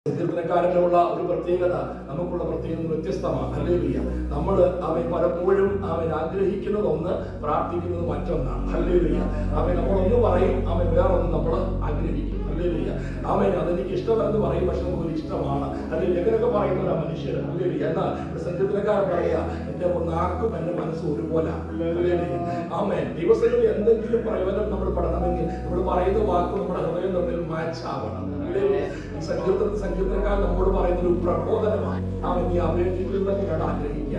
സങ്കീർത്തനക്കാരനുള്ള ഒരു പ്രത്യേകത നമുക്കുള്ള പ്രത്യേകത വ്യത്യസ്തമാണ്. ഹല്ലേലൂയ. നമ്മൾ അവൻ പലപ്പോഴും അവൻ ആഗ്രഹിക്കുന്നത് ഒന്ന്, പ്രാർത്ഥിക്കുന്നത് മറ്റൊന്നാണ്. ഹല്ലേലൂയ. അവൻ നമ്മളൊന്ന് പറയും, അവൻ വേറൊന്ന് നമ്മൾ ആഗ്രഹിക്കും. ഹല്ലേലൂയ. അവൻ അതെനിക്ക് ഇഷ്ടമെന്ന് പറയും, പക്ഷെ നമുക്കൊരു ഇഷ്ടമാണ്. അല്ലെങ്കിൽ എങ്ങനെയൊക്കെ പറയുന്ന മനുഷ്യർ. ഹല്ലേലൂയ. എന്നാൽ സങ്കീർത്തനക്കാരൻ പറയാ, എന്റെ നാക്കും എന്റെ മനസ്സും ഒരുപോലെ. ആമേൻ. ദിവസങ്ങളിൽ എന്തെങ്കിലും പ്രയോജനം നമ്മൾ പഠനമെങ്കിൽ നമ്മൾ പറയുന്ന വാക്ക് നമ്മുടെ ഹൃദയം തമ്മിൽ മാച്ച് ആവണം. സങ്കീർത്തനക്കാരൻ നമ്മോട് പറയുന്ന ഒരു പ്രബോധനമാണ്. അവൻ ഈ അപേക്ഷിക്കുന്നതാണ് ആഗ്രഹിക്കുക.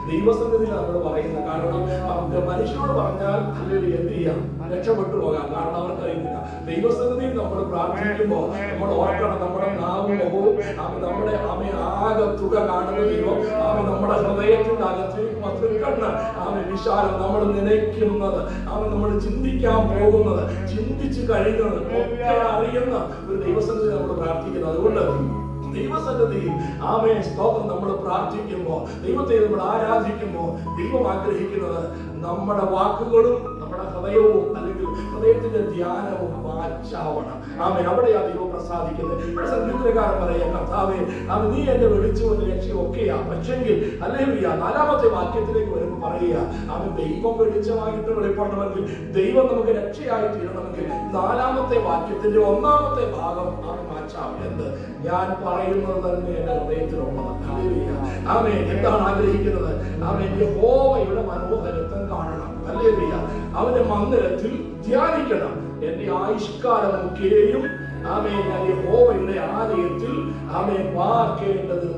ദൈവസന്നിധിയിൽ നമ്മൾ പറയുന്നത്. കാരണം മനുഷ്യനോട് പറഞ്ഞാൽ അല്ലെങ്കിൽ എന്ത് ചെയ്യാം, രക്ഷപ്പെട്ടു പോകാം. കാരണം അവർക്ക് അറിയുന്നില്ല. ദൈവസന്നിധിയിൽ നമ്മൾ പ്രാർത്ഥിക്കുമ്പോൾ നമ്മൾ ഓർക്കണം, നമ്മുടെ നാവും മുഖവും നമ്മുടെ ആകെ തുക കാണുന്ന ദൈവം നമ്മുടെ ഹൃദയത്തിന്റെ അകത്തേക്ക് കണ്ണ് വിശാലം നമ്മൾ നനയ്ക്കുന്നത്, നമ്മൾ ചിന്തിക്കാൻ പോകുന്നത്, ചിന്തിച്ചു കഴിയുന്നത് ഒക്കെ അറിയുന്ന ഒരു ദൈവസന്നിധി നമ്മൾ പ്രാർത്ഥിക്കുന്നത്. അതുകൊണ്ട് ദൈവസന്നിധിയിൽ സ്തോത്രം നമ്മൾ പ്രാർത്ഥിക്കുമ്പോൾ, ദൈവത്തെ നമ്മൾ ആരാധിക്കുമ്പോൾ ദൈവം ആഗ്രഹിക്കുന്നത് നമ്മുടെ വാക്കുകളും നമ്മുടെ ഹൃദയവും അല്ലെങ്കിൽ ഹൃദയത്തിന്റെ ധ്യാനവും മാച്ചാവണം. അവിടെയാ ദൈവം പ്രസാദിക്കുന്നത്. ഇവിടെ സങ്കീർത്തനക്കാരൻ പറയാ, കർത്താവേ നീ എന്നെ വിളിച്ചുകൊണ്ട് രക്ഷയൊക്കെയാ, പക്ഷെങ്കിൽ ഹല്ലേലൂയ 4-ാമത്തെ വാക്യത്തിലേക്ക് വരുമ്പോൾ പറയുക, ദൈവം വെളിച്ചമായിട്ട് വെളിപ്പെടണമെങ്കിൽ, ദൈവം നമുക്ക് രക്ഷയായി തീരണമെങ്കിൽ 4-ാമത്തെ വാക്യത്തിന്റെ 1-ാമത്തെ ഭാഗം മാച്ചാവും. എന്ത്? ഞാൻ പറയുന്നത് തന്നെ എന്റെ ഹൃദയത്തിലുള്ളത്. ഹല്ലേലൂയ. എന്താണ് ആഗ്രഹിക്കുന്നത്? യഹോവയുടെ മനോഹരത്വം കാണണം. ഹല്ലേലൂയ. അവന്റെ മന്ദിരത്തിൽ ധ്യാനിക്കണം. എന്റെ ആയുഷ്കാലമൊക്കെയും ഞാൻ യഹോവയുടെ ആലയത്തിൽ പാർക്കേണ്ടത്